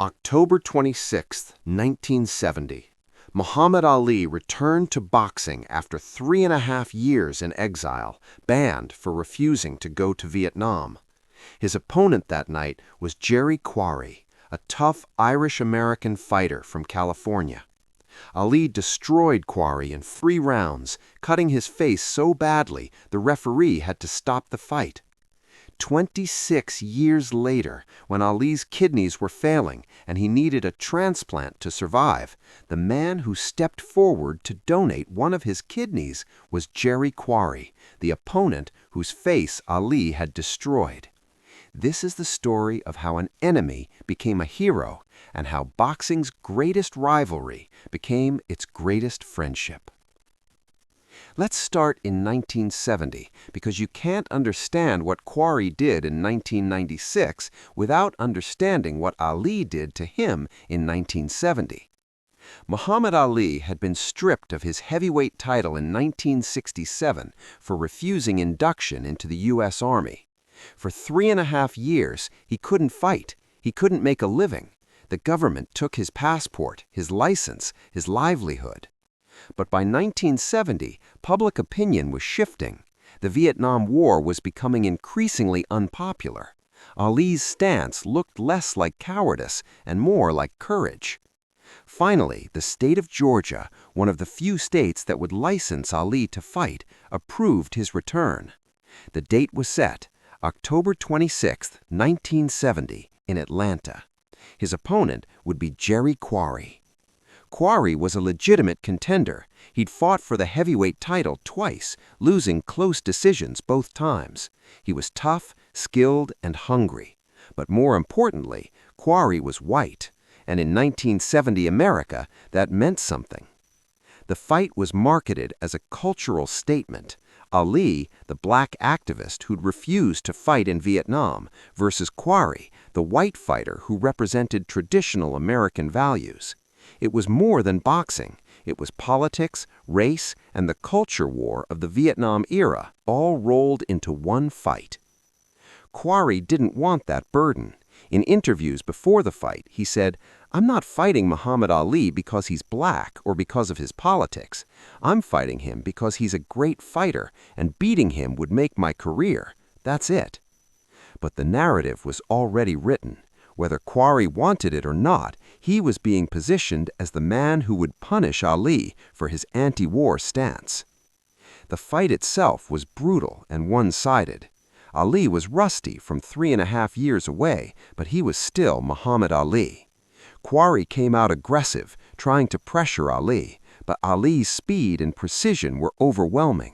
October 26, 1970. Muhammad Ali returned to boxing after 3.5 years in exile, banned for refusing to go to Vietnam. His opponent that night was Quarry, a tough Irish-American fighter from California. Ali destroyed Quarry in 3 rounds, cutting his face so badly the referee had to stop the fight. 26 years later, when Ali's kidneys were failing and he needed a transplant to survive, the man who stepped forward to donate one of his kidneys was Quarry, the opponent whose face Ali had destroyed. This is the story of how an enemy became a hero and how boxing's greatest rivalry became its greatest friendship. Let's start in 1970, because you can't understand what Quarry did in 1996 without understanding what Ali did to him in 1970. Muhammad Ali had been stripped of his heavyweight title in 1967 for refusing induction into the U.S. Army. For 3.5 years, he couldn't fight. He couldn't make a living. The government took his passport, his license, his livelihood. But by 1970, public opinion was shifting. The Vietnam War was becoming increasingly unpopular. Ali's stance looked less like cowardice and more like courage. Finally, the state of Georgia, one of the few states that would license Ali to fight, approved his return. The date was set, October 26, 1970, in Atlanta. His opponent would be Quarry. Quarry was a legitimate contender. He'd fought for the heavyweight title twice, losing close decisions both times. He was tough, skilled, and hungry. But more importantly, Quarry was white, and in 1970 America, that meant something. The fight was marketed as a cultural statement. Ali, the black activist who'd refused to fight in Vietnam, versus Quarry, the white fighter who represented traditional American values. It was more than boxing. It was politics, race, and the culture war of the Vietnam era, all rolled into one fight. Quarry didn't want that burden. In interviews before the fight, he said, "I'm not fighting Muhammad Ali because he's black or because of his politics. I'm fighting him because he's a great fighter, and beating him would make my career. That's it." But the narrative was already written. Whether Quarry wanted it or not, he was being positioned as the man who would punish Ali for his anti-war stance. The fight itself was brutal and one-sided. Ali was rusty from 3.5 years away, but he was still Muhammad Ali. Quarry came out aggressive, trying to pressure Ali, but Ali's speed and precision were overwhelming.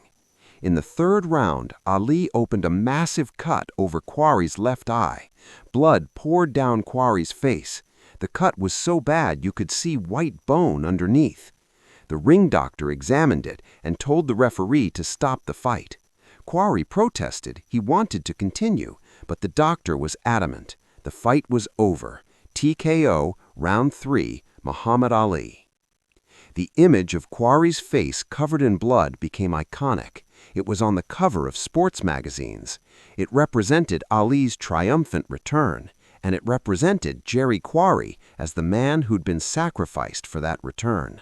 In the 3rd round, Ali opened a massive cut over Quarry's left eye. Blood poured down Quarry's face. The cut was so bad you could see white bone underneath. The ring doctor examined it and told the referee to stop the fight. Quarry protested. He wanted to continue, but the doctor was adamant. The fight was over. TKO, round 3, Muhammad Ali. The image of Quarry's face covered in blood became iconic. It was on the cover of sports magazines. It represented Ali's triumphant return, and it represented Quarry as the man who'd been sacrificed for that return.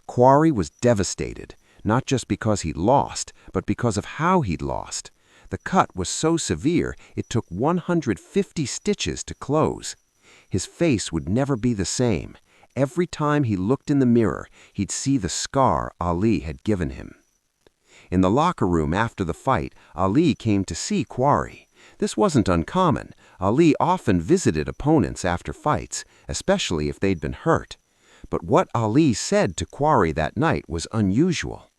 Quarry was devastated, not just because he'd lost, but because of how he'd lost. The cut was so severe it took 150 stitches to close. His face would never be the same. Every time he looked in the mirror, he'd see the scar Ali had given him. In the locker room after the fight, Ali came to see Quarry. This wasn't uncommon. Ali often visited opponents after fights, especially if they'd been hurt. But what Ali said to Quarry that night was unusual.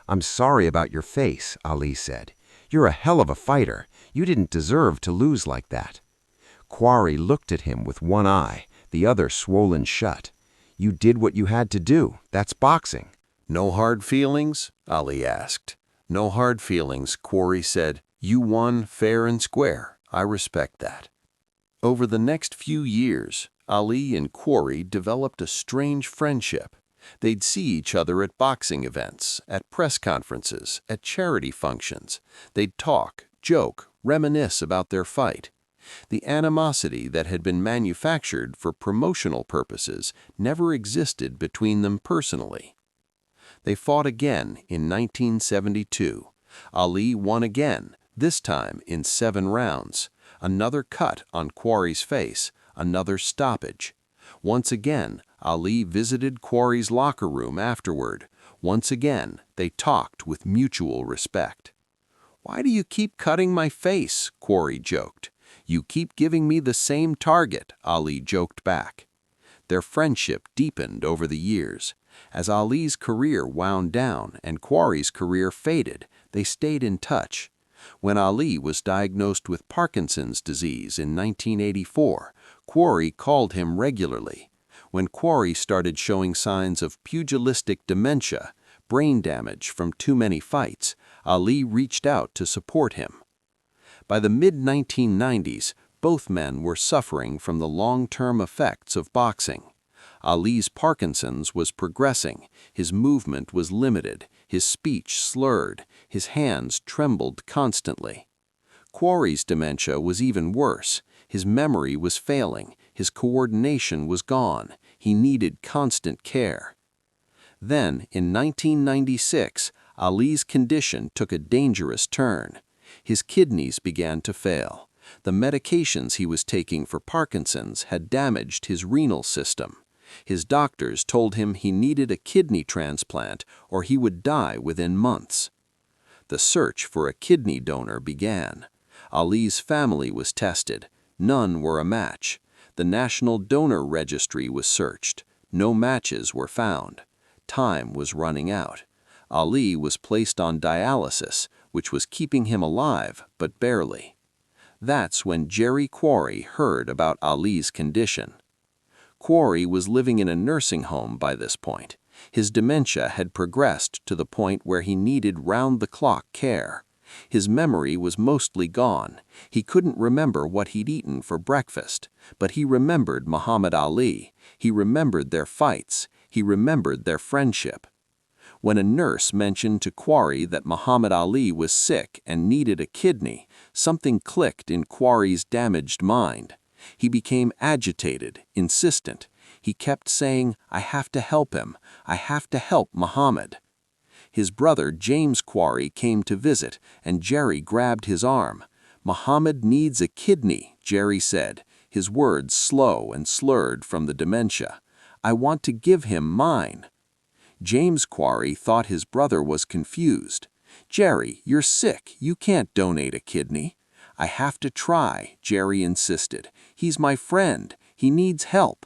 "I'm sorry about your face," Ali said. "You're a hell of a fighter. You didn't deserve to lose like that." Quarry looked at him with one eye, the other swollen shut. "You did what you had to do. That's boxing." "No hard feelings?" Ali asked. "No hard feelings," Quarry said. "You won fair and square. I respect that." Over the next few years, Ali and Quarry developed a strange friendship. They'd see each other at boxing events, at press conferences, at charity functions. They'd talk, joke, reminisce about their fight. The animosity that had been manufactured for promotional purposes never existed between them personally. They fought again in 1972. Ali won again, this time in 7 rounds. Another cut on Quarry's face, another stoppage. Once again, Ali visited Quarry's locker room afterward. Once again, they talked with mutual respect. "Why do you keep cutting my face?" Quarry joked. "You keep giving me the same target," Ali joked back. Their friendship deepened over the years. As Ali's career wound down and Quarry's career faded, they stayed in touch. When Ali was diagnosed with Parkinson's disease in 1984, Quarry called him regularly. When Quarry started showing signs of pugilistic dementia, brain damage from too many fights, Ali reached out to support him. By the mid-1990s, both men were suffering from the long-term effects of boxing. Ali's Parkinson's was progressing, his movement was limited, his speech slurred, his hands trembled constantly. Quarry's dementia was even worse. His memory was failing, his coordination was gone, he needed constant care. Then, in 1996, Ali's condition took a dangerous turn. His kidneys began to fail. The medications he was taking for Parkinson's had damaged his renal system. His doctors told him he needed a kidney transplant or he would die within months. The search for a kidney donor began. Ali's family was tested. None were a match. The National Donor Registry was searched. No matches were found. Time was running out. Ali was placed on dialysis, which was keeping him alive, but barely. That's when Jerry Quarry heard about Ali's condition. Quarry was living in a nursing home by this point. His dementia had progressed to the point where he needed round-the-clock care. His memory was mostly gone. He couldn't remember what he'd eaten for breakfast, but he remembered Muhammad Ali. He remembered their fights. He remembered their friendship. When a nurse mentioned to Quarry that Muhammad Ali was sick and needed a kidney, something clicked in Quarry's damaged mind. He became agitated, insistent. He kept saying, "I have to help him. I have to help Muhammad." His brother James Quarry came to visit, and Jerry grabbed his arm. "Muhammad needs a kidney," Jerry said, his words slow and slurred from the dementia. "I want to give him mine." James Quarry thought his brother was confused. "Jerry, you're sick. You can't donate a kidney." "I have to try," Jerry insisted. "He's my friend. He needs help."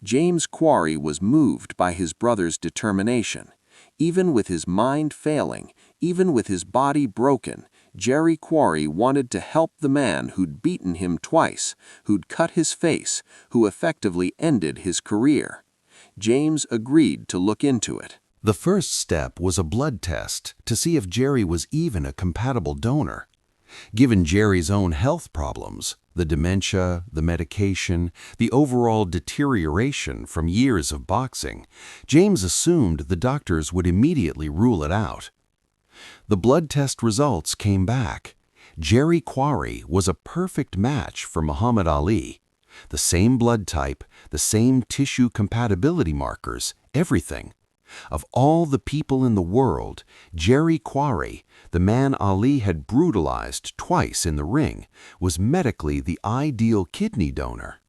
James Quarry was moved by his brother's determination. Even with his mind failing, even with his body broken, Jerry Quarry wanted to help the man who'd beaten him twice, who'd cut his face, who effectively ended his career. James agreed to look into it. The first step was a blood test to see if Jerry was even a compatible donor. Given Jerry's own health problems, the dementia, the medication, the overall deterioration from years of boxing, James assumed the doctors would immediately rule it out. The blood test results came back. Jerry Quarry was a perfect match for Muhammad Ali. The same blood type, the same tissue compatibility markers, everything. Of all the people in the world, Jerry Quarry, the man Ali had brutalized twice in the ring, was medically the ideal kidney donor.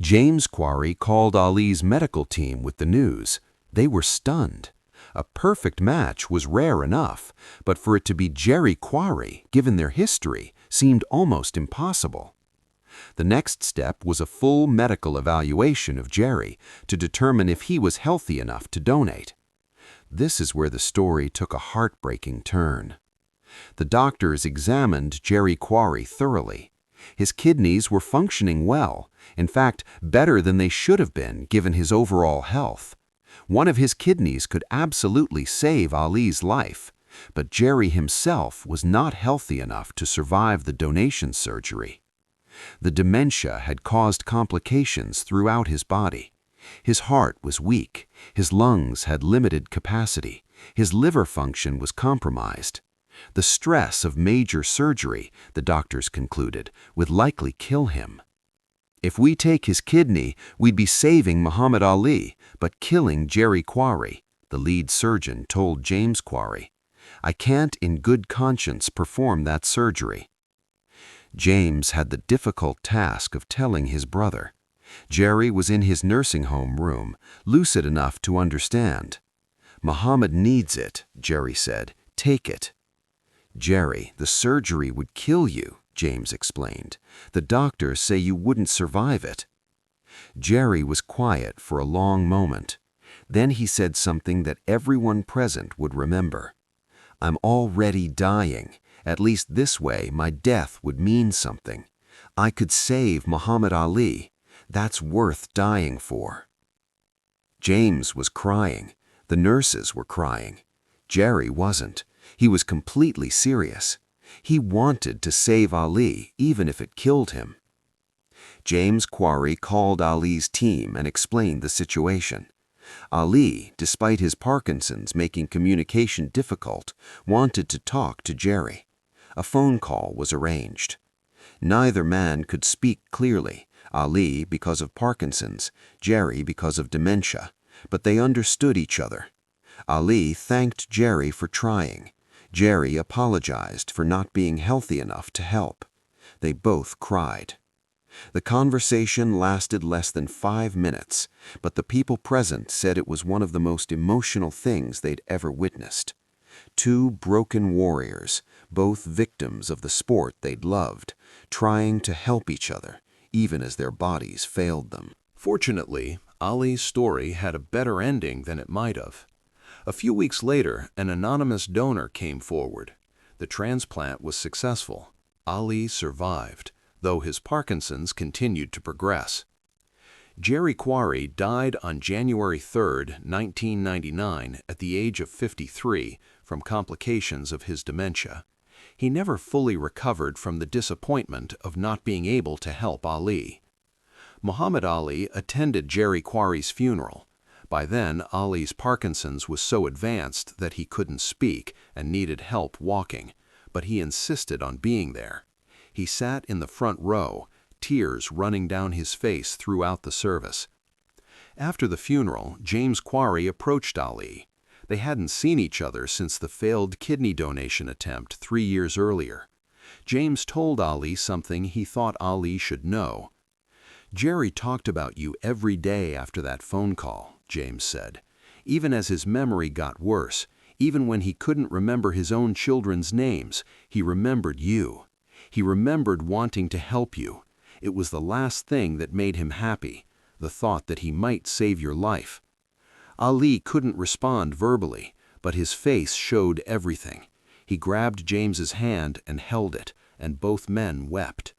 James Quarry called Ali's medical team with the news. They were stunned. A perfect match was rare enough, but for it to be Jerry Quarry, given their history, seemed almost impossible. The next step was a full medical evaluation of Jerry to determine if he was healthy enough to donate. This is where the story took a heartbreaking turn. The doctors examined Jerry Quarry thoroughly. His kidneys were functioning well, in fact, better than they should have been given his overall health. One of his kidneys could absolutely save Ali's life, but Jerry himself was not healthy enough to survive the donation surgery. The dementia had caused complications throughout his body. His heart was weak, his lungs had limited capacity, his liver function was compromised. The stress of major surgery, the doctors concluded, would likely kill him. If we take his kidney, we'd be saving Muhammad Ali, but killing Jerry Quarry, the lead surgeon told James Quarry. I can't in good conscience perform that surgery. James had the difficult task of telling his brother. Jerry was in his nursing home room, lucid enough to understand. Muhammad needs it, Jerry said. Take it. Jerry, the surgery would kill you, James explained. The doctors say you wouldn't survive it. Jerry was quiet for a long moment. Then he said something that everyone present would remember. I'm already dying. At least this way my death would mean something. I could save Muhammad Ali. That's worth dying for. James was crying. The nurses were crying. Jerry wasn't. He was completely serious. He wanted to save Ali, even if it killed him. James Quarry called Ali's team and explained the situation. Ali, despite his Parkinson's making communication difficult, wanted to talk to Jerry. A phone call was arranged. Neither man could speak clearly, Ali because of Parkinson's, Jerry because of dementia, but they understood each other. Ali thanked Jerry for trying. Jerry apologized for not being healthy enough to help. They both cried. The conversation lasted less than 5 minutes, but the people present said it was one of the most emotional things they'd ever witnessed. Two broken warriors, both victims of the sport they'd loved, trying to help each other, even as their bodies failed them. Fortunately, Ali's story had a better ending than it might have. A few weeks later, an anonymous donor came forward. The transplant was successful. Ali survived, though his Parkinson's continued to progress. Jerry Quarry died on January 3, 1999, at the age of 53 from complications of his dementia. He never fully recovered from the disappointment of not being able to help Ali. Muhammad Ali attended Jerry Quarry's funeral. By then, Ali's Parkinson's was so advanced that he couldn't speak and needed help walking, but he insisted on being there. He sat in the front row, tears running down his face throughout the service. After the funeral, James Quarry approached Ali. They hadn't seen each other since the failed kidney donation attempt 3 years earlier. James told Ali something he thought Ali should know. Jerry talked about you every day after that phone call, James said. Even as his memory got worse, even when he couldn't remember his own children's names, he remembered you. He remembered wanting to help you. It was the last thing that made him happy, the thought that he might save your life. Ali couldn't respond verbally, but his face showed everything. He grabbed James's hand and held it, and both men wept.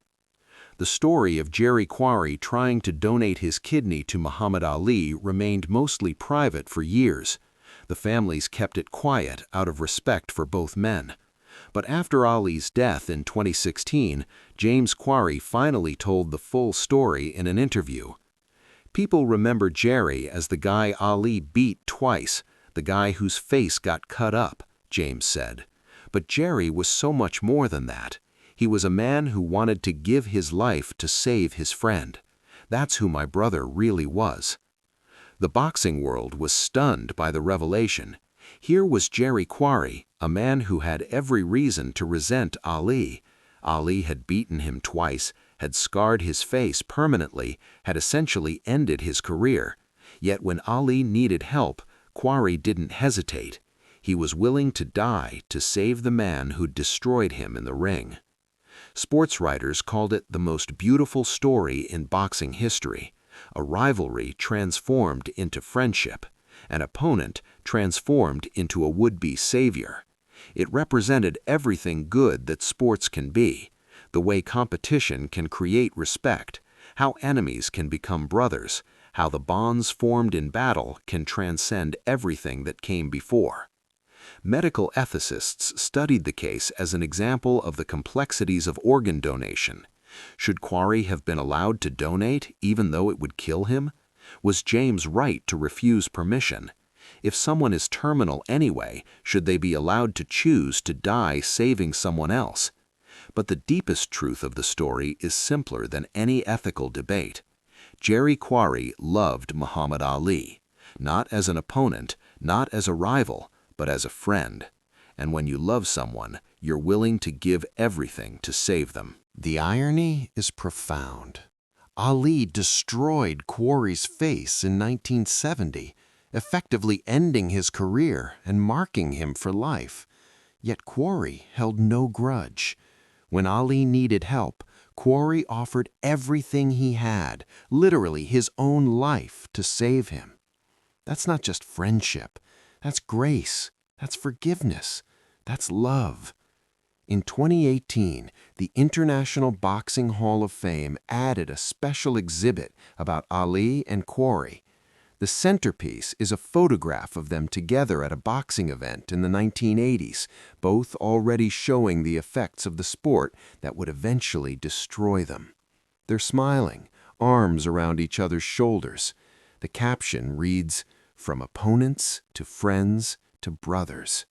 The story of Jerry Quarry trying to donate his kidney to Muhammad Ali remained mostly private for years. The families kept it quiet out of respect for both men. But after Ali's death in 2016, James Quarry finally told the full story in an interview. People remember Jerry as the guy Ali beat twice, the guy whose face got cut up, James said. But Jerry was so much more than that. He was a man who wanted to give his life to save his friend. That's who my brother really was. The boxing world was stunned by the revelation. Here was Jerry Quarry, a man who had every reason to resent Ali. Ali had beaten him twice, had scarred his face permanently, had essentially ended his career. Yet when Ali needed help, Quarry didn't hesitate. He was willing to die to save the man who'd destroyed him in the ring. Sports writers called it the most beautiful story in boxing history, a rivalry transformed into friendship, an opponent transformed into a would-be savior. It represented everything good that sports can be, the way competition can create respect, how enemies can become brothers, how the bonds formed in battle can transcend everything that came before. Medical ethicists studied the case as an example of the complexities of organ donation. Should Quarry have been allowed to donate even though it would kill him? Was James right to refuse permission? If someone is terminal anyway, should they be allowed to choose to die saving someone else? But the deepest truth of the story is simpler than any ethical debate. Jerry Quarry loved Muhammad Ali, not as an opponent, not as a rival, but as a friend. And when you love someone, you're willing to give everything to save them. The irony is profound. Ali destroyed Quarry's face in 1970, effectively ending his career and marking him for life. Yet Quarry held no grudge. When Ali needed help, Quarry offered everything he had, literally his own life, to save him. That's not just friendship. That's grace. That's forgiveness. That's love. In 2018, the International Boxing Hall of Fame added a special exhibit about Ali and Quarry. The centerpiece is a photograph of them together at a boxing event in the 1980s, both already showing the effects of the sport that would eventually destroy them. They're smiling, arms around each other's shoulders. The caption reads, "From opponents to friends to brothers."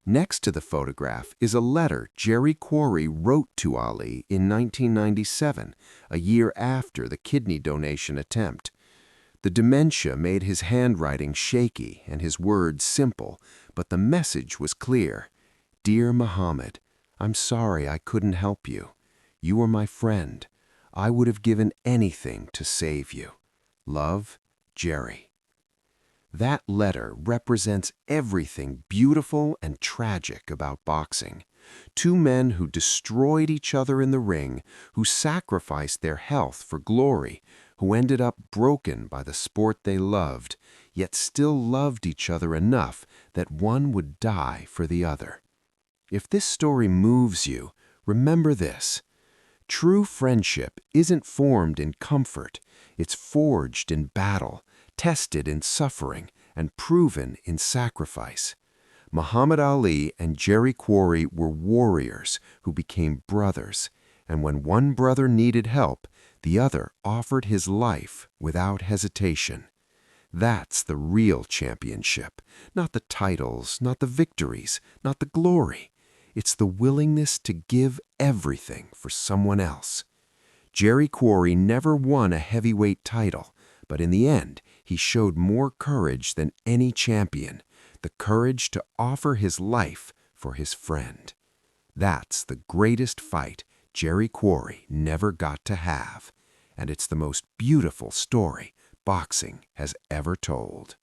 Next to the photograph is a letter Jerry Quarry wrote to Ali in 1997, a year after the kidney donation attempt. The dementia made his handwriting shaky and his words simple, but the message was clear. "Dear Muhammad, I'm sorry I couldn't help you. You were my friend. I would have given anything to save you. Love, Jerry." That letter represents everything beautiful and tragic about boxing. Two men who destroyed each other in the ring, who sacrificed their health for glory, who ended up broken by the sport they loved, yet still loved each other enough that one would die for the other. If this story moves you, remember this. True friendship isn't formed in comfort. It's forged in battle, tested in suffering, and proven in sacrifice. Muhammad Ali and Jerry Quarry were warriors who became brothers, and when one brother needed help, the other offered his life without hesitation. That's the real championship, not the titles, not the victories, not the glory. It's the willingness to give everything for someone else. Jerry Quarry never won a heavyweight title, but in the end, he showed more courage than any champion, the courage to offer his life for his friend. That's the greatest fight Jerry Quarry never got to have, and it's the most beautiful story boxing has ever told.